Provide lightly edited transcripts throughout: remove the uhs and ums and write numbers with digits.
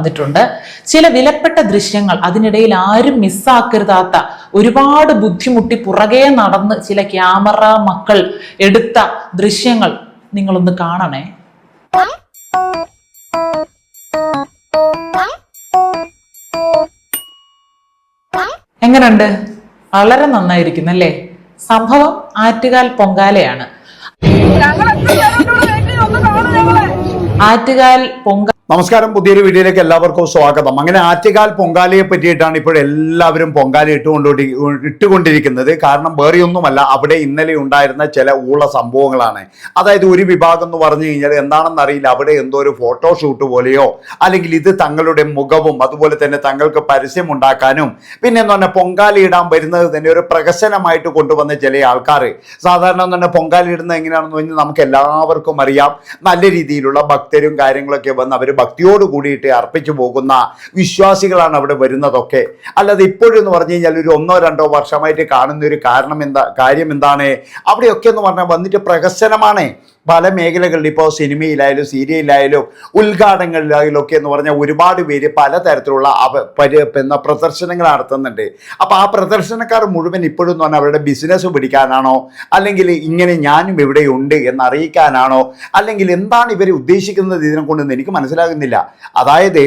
തന്നിട്ടുണ്ട്. ചില വിലപ്പെട്ട ദൃശ്യങ്ങൾ, അതിനിടയിൽ ആരും മിസ്സാക്കരുതാത്ത, ഒരുപാട് ബുദ്ധിമുട്ടി പുറകെ നടന്ന് ചില ക്യാമറ മക്കൾ എടുത്ത ദൃശ്യങ്ങൾ നിങ്ങളൊന്ന് കാണണേ. എങ്ങനുണ്ട്? വളരെ നന്നായിരിക്കുന്നു അല്ലേ? സംഭവം ആറ്റുകാൽ പൊങ്കാലയാണ്. ആറ്റുകാൽ പൊങ്കാല. നമസ്കാരം, പുതിയൊരു വീഡിയോയിലേക്ക് എല്ലാവർക്കും സ്വാഗതം. അങ്ങനെ ആറ്റുകാൽ പൊങ്കാലയെ പറ്റിയിട്ടാണ് ഇപ്പോൾ എല്ലാവരും പൊങ്കാല ഇട്ടുകൊണ്ടിരിക്കുന്നത്. കാരണം വേറെയൊന്നുമല്ല, അവിടെ ഇന്നലെ ഉണ്ടായിരുന്ന ചില സംഭവങ്ങളാണ്. അതായത് ഒരു വിഭാഗം എന്ന് പറഞ്ഞു കഴിഞ്ഞാൽ എന്താണെന്ന് അറിയില്ല, അവിടെ എന്തോ ഒരു ഫോട്ടോഷൂട്ട് പോലെയോ അല്ലെങ്കിൽ ഇത് തങ്ങളുടെ മുഖവും അതുപോലെ തന്നെ തങ്ങൾക്ക് പരസ്യം ഉണ്ടാക്കാനും പിന്നെ എന്ന് പറഞ്ഞാൽ പൊങ്കാല ഇടാൻ വരുന്നത് തന്നെ ഒരു പ്രഹസനമായിട്ട് കൊണ്ടുവന്ന ചില ആൾക്കാർ. സാധാരണ തന്നെ പൊങ്കാല ഇടുന്നത് എങ്ങനെയാണെന്ന് പറഞ്ഞാൽ നമുക്ക് എല്ലാവർക്കും അറിയാം. നല്ല രീതിയിലുള്ള ഭക്തരും കാര്യങ്ങളൊക്കെ വന്ന് അവർ ഭക്തിയോട് കൂടിയിട്ട് അർപ്പിച്ചു പോകുന്ന വിശ്വാസികളാണ് അവിടെ വരുന്നതൊക്കെ. അല്ലാതെ ഇപ്പോഴെന്ന് പറഞ്ഞു കഴിഞ്ഞാൽ ഒരു 1-2 വർഷമായിട്ട് കാണുന്ന ഒരു കാര്യം എന്താണ്, അവിടെയൊക്കെ എന്ന് പറഞ്ഞാൽ വന്നിട്ട് പ്രഹസനമാണ്. പല മേഖലകളിൽ ഇപ്പോൾ സിനിമയിലായാലും സീരിയലിലായാലും ഉദ്ഘാടനങ്ങളിലായാലും ഒക്കെ എന്ന് പറഞ്ഞാൽ ഒരുപാട് പേര് പലതരത്തിലുള്ള പ്രദർശനങ്ങൾ നടത്തുന്നുണ്ട്. അപ്പോൾ ആ പ്രദർശനക്കാർ മുഴുവൻ ഇപ്പോഴും എന്ന് പറഞ്ഞാൽ അവരുടെ ബിസിനസ് പിടിക്കാനാണോ, അല്ലെങ്കിൽ ഇങ്ങനെ ഞാനും ഇവിടെ ഉണ്ട് എന്നറിയിക്കാനാണോ, അല്ലെങ്കിൽ എന്താണ് ഇവർ ഉദ്ദേശിക്കുന്നത് ഇതിനെ കൊണ്ടെന്ന് എനിക്ക് മനസ്സിലാകുന്നില്ല. അതായത്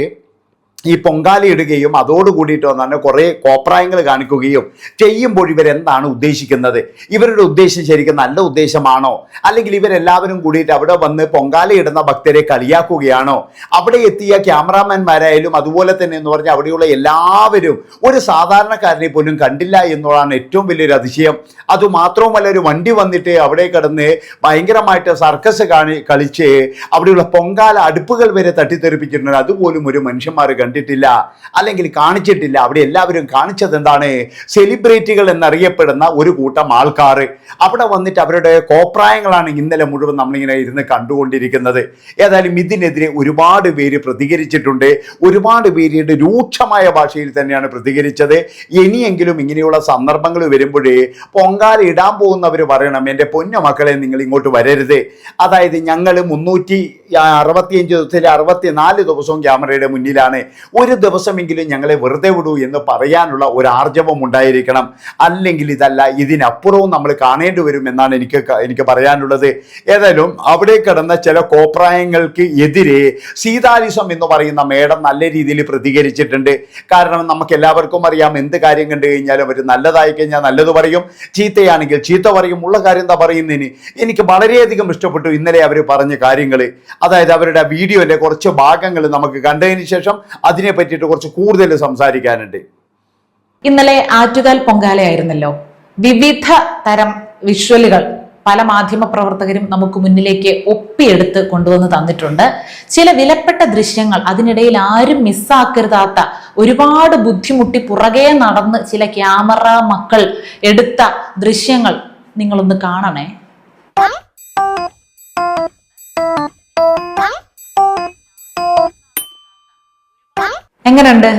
ഈ പൊങ്കാല ഇടുകയും അതോടുകൂടിയിട്ട് വന്നാൽ കുറേ കോപ്രായങ്ങൾ കാണിക്കുകയും ചെയ്യുമ്പോൾ ഇവരെന്താണ് ഉദ്ദേശിക്കുന്നത്? ഇവരുടെ ഉദ്ദേശം ശരിക്കും നല്ല ഉദ്ദേശമാണോ, അല്ലെങ്കിൽ ഇവരെല്ലാവരും കൂടിയിട്ട് അവിടെ വന്ന് പൊങ്കാല ഇടുന്ന ഭക്തരെ കളിയാക്കുകയാണോ? അവിടെ എത്തിയ ക്യാമറാമാൻമാരായാലും അതുപോലെ തന്നെ എന്ന് പറഞ്ഞാൽ അവിടെയുള്ള എല്ലാവരും ഒരു സാധാരണക്കാരനെ പോലും കണ്ടില്ല എന്നുള്ളതാണ് ഏറ്റവും വലിയൊരു അതിശയം. അതുമാത്രവുമല്ല, ഒരു വണ്ടി വന്നിട്ട് അവിടെ കിടന്ന് ഭയങ്കരമായിട്ട് സർക്കസ് കളിച്ച് അവിടെയുള്ള പൊങ്കാല അടുപ്പുകൾ വരെ തട്ടിത്തെറിപ്പിച്ചിട്ടുണ്ട്. അതുപോലും ഒരു മനുഷ്യന്മാർ കണ്ടിട്ടില്ല, അല്ലെങ്കിൽ കാണിച്ചിട്ടില്ല. അവിടെ എല്ലാവരും കാണിച്ചത് എന്താണ്? സെലിബ്രിറ്റികൾ എന്നറിയപ്പെടുന്ന ഒരു കൂട്ടം ആൾക്കാർ അവിടെ വന്നിട്ട് അവരുടെ കോപ്രായങ്ങളാണ് ഇന്നലെ മുഴുവൻ നമ്മളിങ്ങനെ ഇരുന്ന് കണ്ടുകൊണ്ടിരിക്കുന്നത്. ഏതായാലും ഇതിനെതിരെ ഒരുപാട് പേര് പ്രതികരിച്ചിട്ടുണ്ട്. ഒരുപാട് പേരുടെ രൂക്ഷമായ ഭാഷയിൽ തന്നെയാണ് പ്രതികരിച്ചത്. ഇനിയെങ്കിലും ഇങ്ങനെയുള്ള സന്ദർഭങ്ങൾ വരുമ്പോഴേ പൊങ്കാല ഇടാൻ പോകുന്നവർ പറയണം, എൻ്റെ പൊന്നു മക്കളെ നിങ്ങൾ ഇങ്ങോട്ട് വരരുത്. അതായത് ഞങ്ങൾ 365 ദിവസത്തിൽ 64 ദിവസവും ക്യാമറയുടെ മുന്നിലാണ്. ഒരു ദിവസമെങ്കിലും ഞങ്ങളെ വെറുതെ വിടൂ എന്ന് പറയാനുള്ള ഒരു ആർജവം ഉണ്ടായിരിക്കണം. അല്ലെങ്കിൽ ഇതല്ല, ഇതിനപ്പുറവും നമ്മൾ കാണേണ്ടി വരും എന്നാണ് എനിക്ക് പറയാനുള്ളത്. ഏതായാലും അവിടെ കിടന്ന ചില കോപ്രായങ്ങൾക്ക് എതിരെ സീതാലിസം എന്ന് പറയുന്ന മേഡം നല്ല രീതിയിൽ പ്രതികരിച്ചിട്ടുണ്ട്. കാരണം നമുക്ക് എല്ലാവർക്കും അറിയാം, എന്ത് കാര്യം കണ്ടു കഴിഞ്ഞാലും അവർ നല്ലതായി കഴിഞ്ഞാൽ നല്ലത് പറയും, ചീത്തയാണെങ്കിൽ ചീത്ത പറയും. ഉള്ള കാര്യം എന്താ പറയുന്നതിന് എനിക്ക് വളരെയധികം ഇഷ്ടപ്പെട്ടു ഇന്നലെ അവർ പറഞ്ഞ കാര്യങ്ങൾ. അതായത് അവരുടെ വീഡിയോന്റെ കുറച്ച് ഭാഗങ്ങൾ നമുക്ക് കണ്ടതിന് ശേഷം അതിനെ പറ്റിയിട്ട് കുറച്ച് കൂടുതൽ സംസാരിക്കാനുണ്ട്. ഇന്നലെ ആറ്റുകാൽ പൊങ്കാലയായിരുന്നല്ലോ. വിവിധ തരം വിഷ്വലുകൾ പല മാധ്യമ പ്രവർത്തകരും നമുക്ക് മുന്നിലേക്ക് ഒപ്പിയെടുത്ത് കൊണ്ടുവന്ന് തന്നിട്ടുണ്ട്. ചില വിലപ്പെട്ട ദൃശ്യങ്ങൾ, അതിനിടയിൽ ആരും മിസ്സാക്കരുതാത്ത, ഒരുപാട് ബുദ്ധിമുട്ടി പുറകെ നടന്ന് ചില ക്യാമറ മക്കൾ എടുത്ത ദൃശ്യങ്ങൾ നിങ്ങളൊന്ന് കാണണേ. എങ്ങനുണ്ട്?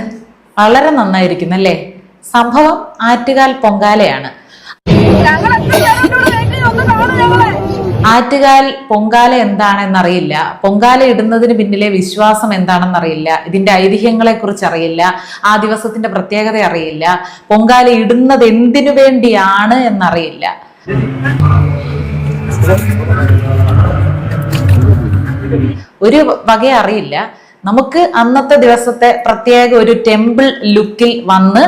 വളരെ നന്നായിരിക്കുന്നു അല്ലേ? സംഭവം ആറ്റുകാൽ പൊങ്കാലയാണ്. ആറ്റുകാൽ പൊങ്കാല എന്താണെന്നറിയില്ല, പൊങ്കാല ഇടുന്നതിന് പിന്നിലെ വിശ്വാസം എന്താണെന്നറിയില്ല, ഇതിന്റെ ഐതിഹ്യങ്ങളെ കുറിച്ച് അറിയില്ല, ആ ദിവസത്തിന്റെ പ്രത്യേകത അറിയില്ല, പൊങ്കാല ഇടുന്നത് എന്തിനു വേണ്ടിയാണ് എന്നറിയില്ല. ഒരു വക അറിയില്ല. നമുക്ക് അന്നത്തെ ദിവസത്തെ പ്രത്യേക ഒരു ടെമ്പിൾ ലുക്കിൽ വന്ന്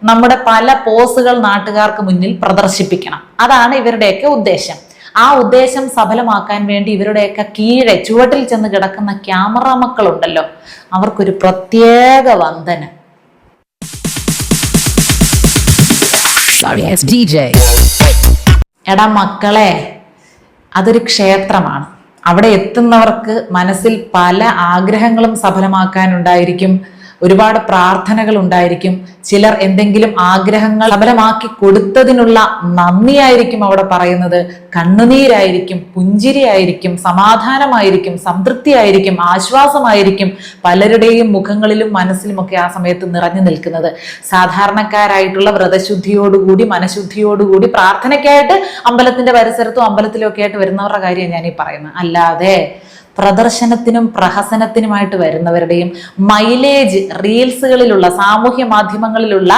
നമ്മുടെ പല പോസുകൾ നാട്ടുകാർക്ക് മുന്നിൽ പ്രദർശിപ്പിക്കണം. അതാണ് ഇവരുടെയൊക്കെ ഉദ്ദേശം. ആ ഉദ്ദേശം സഫലമാക്കാൻ വേണ്ടി ഇവരുടെയൊക്കെ കീഴെ ചുവട്ടിൽ ചെന്ന് കിടക്കുന്ന ക്യാമറ മക്കളുണ്ടല്ലോ, അവർക്കൊരു പ്രത്യേക വന്ദനം. എടാ മക്കളെ, അതൊരു ക്ഷേത്രമാണ്. അവിടെ എത്തുന്നവർക്ക് മനസ്സിൽ പല ആഗ്രഹങ്ങളും സഫലമാക്കാനുണ്ടായിരിക്കും. ഒരുപാട് പ്രാർത്ഥനകൾ ഉണ്ടായിരിക്കും. ചിലർ എന്തെങ്കിലും ആഗ്രഹങ്ങൾ സഫലമാക്കി കൊടുത്തതിനുള്ള നന്ദിയായിരിക്കും അവിടെ പറയുന്നത്. കണ്ണുനീരായിരിക്കും, പുഞ്ചിരിയായിരിക്കും, സമാധാനമായിരിക്കും, സംതൃപ്തിയായിരിക്കും, ആശ്വാസമായിരിക്കും പലരുടെയും മുഖങ്ങളിലും മനസ്സിലുമൊക്കെ ആ സമയത്ത് നിറഞ്ഞു നിൽക്കുന്നത്. സാധാരണക്കാരായിട്ടുള്ള വ്രതശുദ്ധിയോടുകൂടി മനഃശുദ്ധിയോടുകൂടി പ്രാർത്ഥനയ്ക്കായിട്ട് അമ്പലത്തിന്റെ പരിസരത്തും അമ്പലത്തിലും ഒക്കെ ആയിട്ട് വരുന്നവരുടെ കാര്യം ഞാൻ ഈ പറയുന്നത്. അല്ലാതെ പ്രദർശനത്തിനും പ്രഹസനത്തിനുമായിട്ട് വരുന്നവരുടെയും മൈലേജ്, റീൽസുകളിലുള്ള സാമൂഹ്യ മാധ്യമങ്ങളിലുള്ള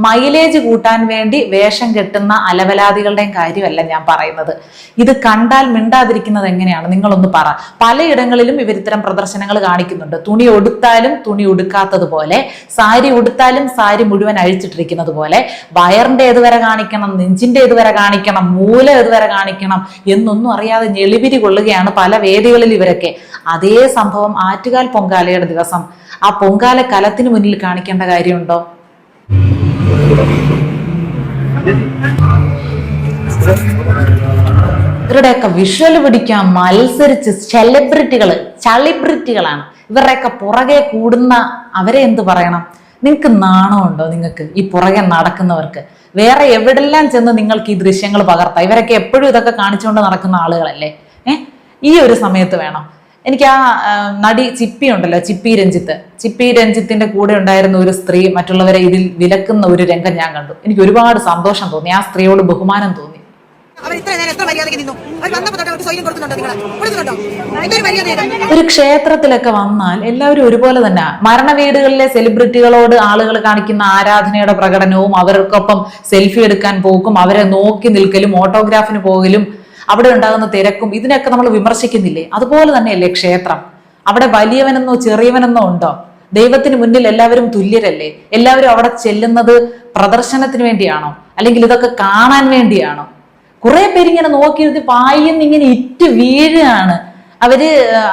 മൈലേജ് കൂട്ടാൻ വേണ്ടി വേഷം കെട്ടുന്ന അലവലാദികളുടെയും കാര്യമല്ല ഞാൻ പറയുന്നത്. ഇത് കണ്ടാൽ മിണ്ടാതിരിക്കുന്നത് എങ്ങനെയാണ് നിങ്ങളൊന്ന് പറ. പലയിടങ്ങളിലും ഇവർ ഇത്തരം പ്രദർശനങ്ങൾ കാണിക്കുന്നുണ്ട്. തുണി ഉടുത്താലും തുണി ഉടുക്കാത്തതുപോലെ, സാരി ഉടുത്താലും സാരി മുഴുവൻ അഴിച്ചിട്ടിരിക്കുന്നത് പോലെ, വയറിന്റെ ഏതുവരെ കാണിക്കണം, നെഞ്ചിന്റെ ഏതുവരെ കാണിക്കണം, മൂല ഏതുവരെ കാണിക്കണം എന്നൊന്നും അറിയാതെ ഞെളിവിരി കൊള്ളുകയാണ് പല വേദികളിൽ ഇവരൊക്കെ. അതേ സംഭവം ആറ്റുകാൽ പൊങ്കാലയുടെ ദിവസം ആ പൊങ്കാല കലത്തിന് മുന്നിൽ കാണിക്കേണ്ട കാര്യമുണ്ടോ? ഇവരുടെയൊക്കെ വിഷ്വൽ പിടിക്കാൻ മത്സരിച്ച് ചളിബ്രിറ്റികളാണ്. ഇവരുടെയൊക്കെ പുറകെ കൂടുന്ന അവരെ എന്ത് പറയണം? നിങ്ങൾക്ക് നാണമുണ്ടോ? നിങ്ങൾക്ക് ഈ പുറകെ നടക്കുന്നവർക്ക് വേറെ എവിടെല്ലാം ചെന്ന് നിങ്ങൾക്ക് ഈ ദൃശ്യങ്ങൾ പകർത്താം? ഇവരൊക്കെ എപ്പോഴും ഇതൊക്കെ കാണിച്ചുകൊണ്ട് നടക്കുന്ന ആളുകളല്ലേ? ഈ ഒരു സമയത്ത് വേണം. എനിക്ക് ആ നടി ചിപ്പി ഉണ്ടല്ലോ, ചിപ്പി രഞ്ജിത്തിന്റെ കൂടെ ഉണ്ടായിരുന്ന ഒരു സ്ത്രീ മറ്റുള്ളവരെ ഇതിൽ വിലക്കുന്ന ഒരു രംഗം ഞാൻ കണ്ടു. എനിക്ക് ഒരുപാട് സന്തോഷം തോന്നി, ആ സ്ത്രീയോട് ബഹുമാനം തോന്നി. ഒരു ക്ഷേത്രത്തിലൊക്കെ വന്നാൽ എല്ലാവരും ഒരുപോലെ തന്നെ. മരണ വീടുകളിലെ സെലിബ്രിറ്റികളോട് ആളുകൾ കാണിക്കുന്ന ആരാധനയുടെ പ്രകടനവും അവർക്കൊപ്പം സെൽഫി എടുക്കാൻ പോക്കും, അവരെ നോക്കി നിൽക്കലും, ഓട്ടോഗ്രാഫിന് പോകലും, അവിടെ ഉണ്ടാകുന്ന തിരക്കും, ഇതിനൊക്കെ നമ്മൾ വിമർശിക്കുന്നില്ലേ? അതുപോലെ തന്നെയല്ലേ ക്ഷേത്രം? അവിടെ വലിയവനെന്നോ ചെറിയവനെന്നോ ഉണ്ടോ? ദൈവത്തിന് മുന്നിൽ എല്ലാവരും തുല്യരല്ലേ? എല്ലാവരും അവിടെ ചെല്ലുന്നത് പ്രദർശനത്തിന് വേണ്ടിയാണോ? അല്ലെങ്കിൽ ഇതൊക്കെ കാണാൻ വേണ്ടിയാണോ? കുറെ പേരിങ്ങനെ നോക്കിയിരുന്ന് പായിന്ന് ഇങ്ങനെ ഇറ്റ് വീഴുകയാണ്. അവര്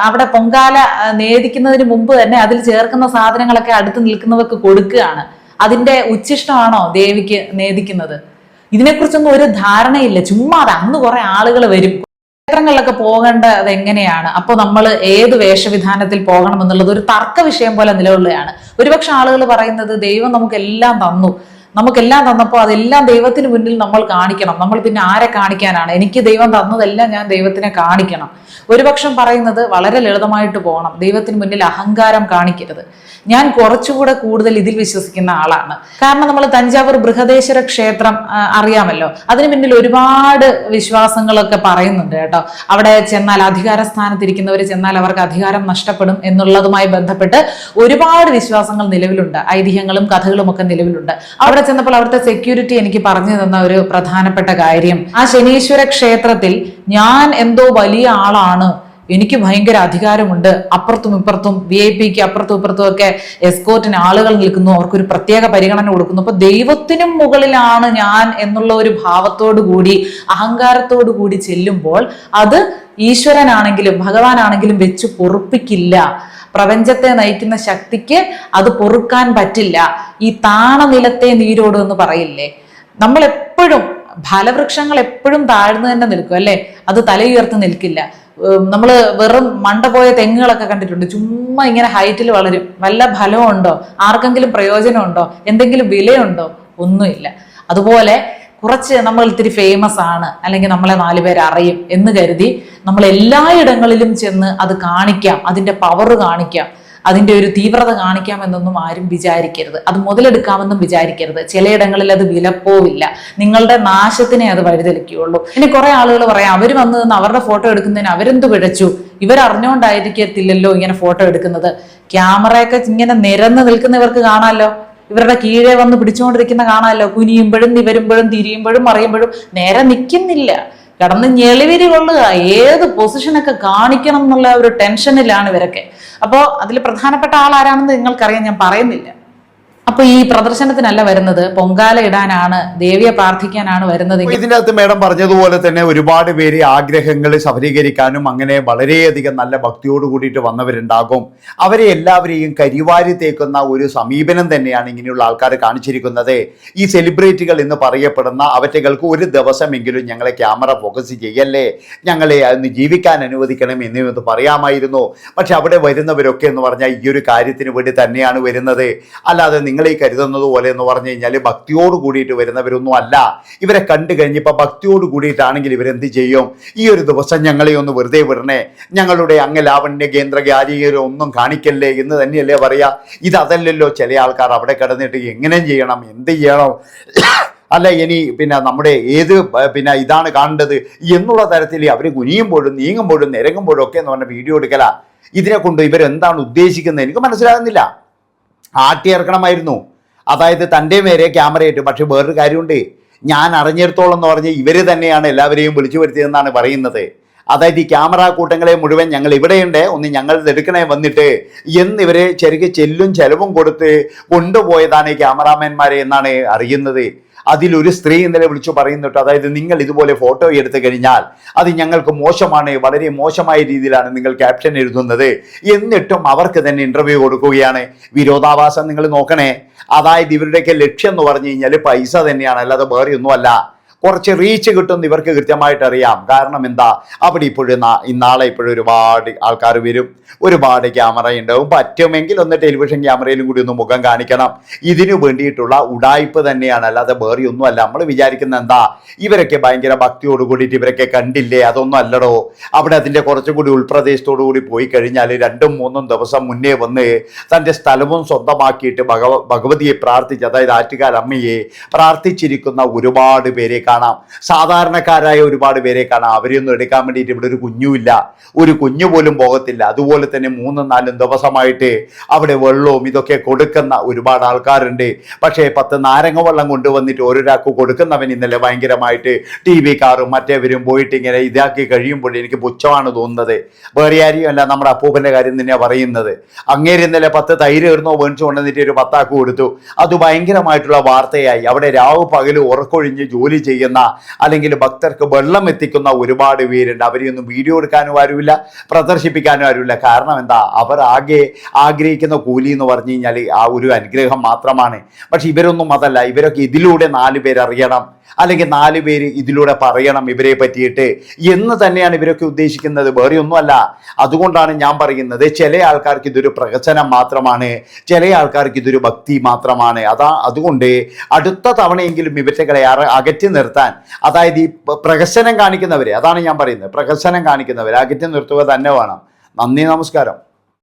അവിടെ പൊങ്കാല നേദിക്കുന്നതിന് മുമ്പ് തന്നെ അതിൽ ചേർക്കുന്ന സാധനങ്ങളൊക്കെ അടുത്ത് നിൽക്കുന്നവർക്ക് കൊടുക്കുകയാണ്. അതിന്റെ ഉച്ഛിഷ്ടമാണോ ദേവിക്ക് നേദിക്കുന്നത്? ഇതിനെക്കുറിച്ചൊന്നും ഒരു ധാരണയില്ല. ചുമ്മാ അന്ന് കുറെ ആളുകൾ വരും. ക്ഷേത്രങ്ങളിലൊക്കെ പോകേണ്ടത് എങ്ങനെയാണ്, അപ്പോൾ നമ്മൾ ഏത് വേഷവിധാനത്തിൽ പോകണം എന്നുള്ളത് ഒരു തർക്ക വിഷയം പോലെ നിലകൊള്ളുകയാണ്. ഒരുപക്ഷെ ആളുകൾ പറയുന്നത് ദൈവം നമുക്കെല്ലാം തന്നപ്പോൾ അതെല്ലാം ദൈവത്തിന് മുന്നിൽ നമ്മൾ കാണിക്കണം. നമ്മൾ പിന്നെ ആരെ കാണിക്കാനാണ്? എനിക്ക് ദൈവം തന്നതെല്ലാം ഞാൻ ദൈവത്തിനെ കാണിക്കണം. ഒരുപക്ഷം പറയുന്നത് വളരെ ലളിതമായിട്ട് പോകണം, ദൈവത്തിന് മുന്നിൽ അഹങ്കാരം കാണിക്കരുത്. ഞാൻ കുറച്ചുകൂടെ കൂടുതൽ ഇതിൽ വിശ്വസിക്കുന്ന ആളാണ്. കാരണം നമ്മൾ തഞ്ചാവൂർ ബൃഹദേശ്വര ക്ഷേത്രം അറിയാമല്ലോ, അതിന് പിന്നിൽ ഒരുപാട് വിശ്വാസങ്ങളൊക്കെ പറയുന്നുണ്ട് കേട്ടോ. അവിടെ ചെന്നാൽ അധികാര സ്ഥാനത്തിരിക്കുന്നവർ ചെന്നാൽ അവർക്ക് അധികാരം നഷ്ടപ്പെടും എന്നുള്ളതുമായി ബന്ധപ്പെട്ട് ഒരുപാട് വിശ്വാസങ്ങൾ നിലവിലുണ്ട്, ഐതിഹ്യങ്ങളും കഥകളും ഒക്കെ നിലവിലുണ്ട്. അവിടെ ചെന്നപ്പോൾ അവിടുത്തെ സെക്യൂരിറ്റി എനിക്ക് പറഞ്ഞു തന്ന ഒരു പ്രധാനപ്പെട്ട കാര്യം, ആ ശനീശ്വര ക്ഷേത്രത്തിൽ ഞാൻ എന്തോ വലിയ ആളാണ്, എനിക്ക് ഭയങ്കര അധികാരമുണ്ട്, അപ്പുറത്തും ഇപ്പുറത്തും VIP അപ്പുറത്തും ഇപ്പുറത്തും ഒക്കെ എസ്കോർട്ടിന് ആളുകൾ നിൽക്കുന്നു, അവർക്കൊരു പ്രത്യേക പരിഗണന കൊടുക്കുന്നു. അപ്പൊ ദൈവത്തിനും മുകളിലാണ് ഞാൻ എന്നുള്ള ഒരു ഭാവത്തോടു കൂടി, അഹങ്കാരത്തോടു കൂടി ചെല്ലുമ്പോൾ അത് ഈശ്വരനാണെങ്കിലും ഭഗവാനാണെങ്കിലും വെച്ച് പൊറുപ്പിക്കില്ല. പ്രപഞ്ചത്തെ നയിക്കുന്ന ശക്തിക്ക് അത് പൊറുക്കാൻ പറ്റില്ല. ഈ താണനിലത്തെ നീരോട് എന്ന് പറയില്ലേ, നമ്മൾ എപ്പോഴും ഫലവൃക്ഷങ്ങൾ എപ്പോഴും താഴ്ന്നു തന്നെ നിൽക്കും അല്ലെ, അത് തലയുയർത്തി നിൽക്കില്ല. നമ്മൾ വെറും മണ്ട പോയ തെങ്ങുകളൊക്കെ കണ്ടിട്ടുണ്ട്, ചുമ്മാ ഇങ്ങനെ ഹൈറ്റിൽ വളരും. വല്ല ഫലമുണ്ടോ? ആർക്കെങ്കിലും പ്രയോജനമുണ്ടോ? എന്തെങ്കിലും വിലയുണ്ടോ? ഒന്നുമില്ല. അതുപോലെ കുറച്ച് നമ്മൾ ഇത്തിരി ഫേമസ് ആണ്, അല്ലെങ്കിൽ നമ്മളെ 4 പേര് അറിയും എന്ന് കരുതി നമ്മൾ എല്ലായിടങ്ങളിലും ചെന്ന് അത് കാണിക്കാം, അതിന്റെ പവർ കാണിക്കാം, അതിന്റെ ഒരു തീവ്രത കാണിക്കാമെന്നൊന്നും ആരും വിചാരിക്കരുത്. അത് മുതലെടുക്കാമെന്നും വിചാരിക്കരുത്. ചിലയിടങ്ങളിൽ അത് വിലപ്പോവില്ല, നിങ്ങളുടെ നാശത്തിനെ അത് വഴിതെളിക്കുകയുള്ളൂ. ഇനി കുറെ ആളുകൾ പറയാം, അവർ വന്നു നിന്ന് അവരുടെ ഫോട്ടോ എടുക്കുന്നതിന് അവരെന്ത് പിഴച്ചു, ഇവരറിഞ്ഞുകൊണ്ടായിരിക്കത്തില്ലല്ലോ ഇങ്ങനെ ഫോട്ടോ എടുക്കുന്നത്. ക്യാമറയൊക്കെ ഇങ്ങനെ നിരന്ന് നിൽക്കുന്നവർക്ക് കാണാമല്ലോ, ഇവരുടെ കീഴെ വന്ന് പിടിച്ചുകൊണ്ടിരിക്കുന്ന കാണാമല്ലോ, കുനിയുമ്പോഴും നിവരുമ്പോഴും തിരിയുമ്പോഴും മറിയുമ്പോഴും നേരെ നിൽക്കുന്നില്ല, കിടന്ന് ഞെളിവിരി കൊള്ളുക, ഏത് പൊസിഷനൊക്കെ കാണിക്കണം എന്നുള്ള ഒരു ടെൻഷനിലാണ് ഇവരൊക്കെ. അപ്പോൾ അതിൽ പ്രധാനപ്പെട്ട ആളാരാണെന്ന് നിങ്ങൾക്കറിയാം, ഞാൻ പറയുന്നില്ല. അപ്പൊ ഈ പ്രദർശനത്തിനല്ല വരുന്നത്, പൊങ്കാല ഇടാനാണ്, ദേവിയെ പ്രാർത്ഥിക്കാനാണ് വരുന്നത്. ഇതിന്റെ അകത്ത് മേഡം പറഞ്ഞതുപോലെ തന്നെ ഒരുപാട് പേര് ആഗ്രഹങ്ങൾ സഫലീകരിക്കാനും അങ്ങനെ വളരെയധികം നല്ല ഭക്തിയോട് കൂടിയിട്ട് വന്നവരുണ്ടാകും. അവരെ എല്ലാവരെയും കരിവാരി തേക്കുന്ന ഒരു സമീപനം തന്നെയാണ് ഇങ്ങനെയുള്ള ആൾക്കാർ കാണിച്ചിരിക്കുന്നത്. ഈ സെലിബ്രിറ്റികൾ എന്ന് പറയപ്പെടുന്ന അവറ്റകൾക്ക് ഒരു ദിവസമെങ്കിലും ഞങ്ങളെ ക്യാമറ ഫോക്കസ് ചെയ്യല്ലേ, ഞങ്ങളെ അന്ന് ജീവിക്കാൻ അനുവദിക്കണം എന്ന് പറയാമായിരുന്നു. പക്ഷെ അവിടെ വരുന്നവരൊക്കെ എന്ന് പറഞ്ഞാൽ ഈ ഒരു കാര്യത്തിന് വേണ്ടി തന്നെയാണ് വരുന്നത്. അല്ലാതെ നിങ്ങൾ ഈ കരുതുന്നത് പോലെ എന്ന് പറഞ്ഞു കഴിഞ്ഞാൽ ഭക്തിയോട് കൂടിയിട്ട് വരുന്നവരൊന്നും അല്ല. ഇവരെ കണ്ടു കഴിഞ്ഞപ്പോൾ ഭക്തിയോട് കൂടിയിട്ടാണെങ്കിൽ ഇവരെന്ത് ചെയ്യും? ഈ ഒരു ദിവസം ഞങ്ങളെ ഒന്ന് വെറുതെ വിടണേ, ഞങ്ങളുടെ അങ്ങ് ലാവണ്യ കേന്ദ്ര ഗാരികരും ഒന്നും കാണിക്കല്ലേ എന്ന് തന്നെയല്ലേ പറയാ. ഇതല്ലല്ലോ ചില ആൾക്കാർ അവിടെ കിടന്നിട്ട് എങ്ങനെ ചെയ്യണം, എന്ത് ചെയ്യണം, അല്ല ഇനി പിന്നെ നമ്മുടെ ഏത് പിന്നെ ഇതാണ് കാണേണ്ടത് എന്നുള്ള തരത്തിൽ അവർ കുനിയുമ്പോഴും നീങ്ങുമ്പോഴും നിരങ്ങുമ്പോഴും ഒക്കെ എന്ന് പറഞ്ഞ വീഡിയോ എടുക്കല. ഇതിനെ കൊണ്ട് ഇവരെന്താണ് ഉദ്ദേശിക്കുന്നത് എനിക്ക് മനസ്സിലാകുന്നില്ല. ആട്ടിയിറക്കണമായിരുന്നു, അതായത് തൻ്റെ മേരെ ക്യാമറയിട്ട്. പക്ഷെ വേറൊരു കാര്യമുണ്ട്, ഞാൻ അറിഞ്ഞിടത്തോളം എന്ന് പറഞ്ഞ് ഇവർ തന്നെയാണ് എല്ലാവരെയും വിളിച്ചു വരുത്തിയതെന്നാണ് പറയുന്നത്. അതായത് ഈ ക്യാമറ കൂട്ടങ്ങളെ മുഴുവൻ ഞങ്ങൾ ഇവിടെയുണ്ട്, ഒന്ന് ഞങ്ങൾ എടുക്കണേ വന്നിട്ട് എന്നിവരെ ചെറിയ ചെലവും കൊടുത്ത് കൊണ്ടുപോയതാണ് ഈ ക്യാമറാമാൻമാരെ എന്നാണ് അറിയുന്നത്. അതിലൊരു സ്ത്രീ ഇന്നലെ വിളിച്ചു പറയുന്നുണ്ട്, അതായത് നിങ്ങൾ ഇതുപോലെ ഫോട്ടോ എടുത്തു കഴിഞ്ഞാൽ അത് ഞങ്ങൾക്ക് മോശമാണ്, വളരെ മോശമായ രീതിയിലാണ് നിങ്ങൾ ക്യാപ്ഷൻ എഴുതുന്നത്. എന്നിട്ടും അവർക്ക് തന്നെ ഇന്റർവ്യൂ കൊടുക്കുകയാണ്. വിരോധാഭാസം നിങ്ങൾ നോക്കണേ. അതായത് ഇവരുടെയൊക്കെ ലക്ഷ്യം എന്ന് പറഞ്ഞു കഴിഞ്ഞാൽ പൈസ തന്നെയാണ്, അല്ലാതെ വേറെ ഒന്നുമല്ല. കുറച്ച് റീച്ച് കിട്ടുമെന്ന് ഇവർക്ക് കൃത്യമായിട്ട് അറിയാം. കാരണം എന്താ, അവിടെ ഇപ്പോഴും നാളെ ഇപ്പോഴും ഒരുപാട് ആൾക്കാർ വരും, ഒരുപാട് ക്യാമറ ഉണ്ടാവും. പറ്റുമെങ്കിൽ ഒന്ന് ടെലിവിഷൻ ക്യാമറയിലും കൂടി ഒന്ന് മുഖം കാണിക്കണം. ഇതിനു വേണ്ടിയിട്ടുള്ള ഉടായ്പ് തന്നെയാണ്, അല്ലാതെ വേറെ ഒന്നുമല്ല. നമ്മൾ വിചാരിക്കുന്ന എന്താ, ഇവരൊക്കെ ഭയങ്കര ഭക്തിയോട് കൂടിയിട്ട് ഇവരൊക്കെ കണ്ടില്ലേ, അതൊന്നും അല്ലടോ. അവിടെ അതിൻ്റെ കുറച്ചുകൂടി ഉൾപ്രദേശത്തോടു കൂടി പോയി കഴിഞ്ഞാൽ 2-3 ദിവസം മുന്നേ വന്ന് തൻ്റെ സ്ഥലവും സ്വന്തമാക്കിയിട്ട് ഭഗവതിയെ പ്രാർത്ഥിച്ച്, അതായത് ആറ്റുകാൽ അമ്മയെ പ്രാർത്ഥിച്ചിരിക്കുന്ന ഒരുപാട് പേരെ കാണാം. സാധാരണക്കാരായ ഒരുപാട് പേരെ കാണാം. അവരെയൊന്നും എടുക്കാൻ വേണ്ടിയിട്ട് ഇവിടെ ഒരു കുഞ്ഞുമില്ല, ഒരു കുഞ്ഞു പോലും പോകത്തില്ല. അതുപോലെ തന്നെ 3-4 ദിവസമായിട്ട് അവിടെ വെള്ളവും ഇതൊക്കെ കൊടുക്കുന്ന ഒരുപാട് ആൾക്കാരുണ്ട്. പക്ഷേ 10 നാരങ്ങ വെള്ളം കൊണ്ടുവന്നിട്ട് ഓരോരാൾക്ക് കൊടുക്കുന്നവൻ ഇന്നലെ ഭയങ്കരമായിട്ട് TV കാറും മറ്റേവരും പോയിട്ട് ഇങ്ങനെ ഇതാക്കി കഴിയുമ്പോൾ എനിക്ക് പുച്ഛമാണ് തോന്നുന്നത്. വേറെ ആരെയുമല്ല, നമ്മുടെ അപ്പൂപ്പൻ്റെ കാര്യം തന്നെയാണ് പറയുന്നത്. അങ്ങേര് ഇന്നലെ 10 തൈര് ഇടുന്നോ മേടിച്ചു കൊണ്ടുവന്നിട്ട് ഒരു 10 ആൾക്ക് കൊടുത്തു. അത് ഭയങ്കരമായിട്ടുള്ള വാർത്തയായി. അവിടെ രാവ് പകല് ഉറക്കൊഴിഞ്ഞ് ജോലി ചെയ്യുന്ന അല്ലെങ്കിൽ ഭക്തർക്ക് വെള്ളം എത്തിക്കുന്ന ഒരുപാട് പേരുണ്ട്. അവരെയൊന്നും വീഡിയോ എടുക്കാനും ആരുമില്ല, പ്രദർശിപ്പിക്കാനും ആരുമില്ല. കാരണം എന്താ, അവർ ആഗ്രഹിക്കുന്ന കൂലി എന്ന് പറഞ്ഞു കഴിഞ്ഞാൽ ആ ഒരു അനുഗ്രഹം മാത്രമാണ്. പക്ഷെ ഇവരൊന്നും അതല്ല. ഇവരൊക്കെ ഇതിലൂടെ 4 പേര് അറിയണം, അല്ലെങ്കിൽ 4 പേര് ഇതിലൂടെ പറയണം ഇവരെ പറ്റിയിട്ട് എന്ന് തന്നെയാണ് ഇവരൊക്കെ ഉദ്ദേശിക്കുന്നത്. വേറെ ഒന്നുമല്ല. അതുകൊണ്ടാണ് ഞാൻ പറയുന്നത്, ചില ആൾക്കാർക്ക് ഇതൊരു പ്രഹസനം മാത്രമാണ്, ചില ആൾക്കാർക്ക് ഇതൊരു ഭക്തി മാത്രമാണ്. അതുകൊണ്ട് അടുത്ത തവണയെങ്കിലും ഇവറ്റകളെ അകറ്റി നിർത്താൻ, അതായത് ഈ പ്രഹസനം കാണിക്കുന്നവരെ, അതാണ് ഞാൻ പറയുന്നത്, പ്രഹസനം കാണിക്കുന്നവരെ അകറ്റി നിർത്തുക തന്നെ വേണം. നന്ദി, നമസ്കാരം.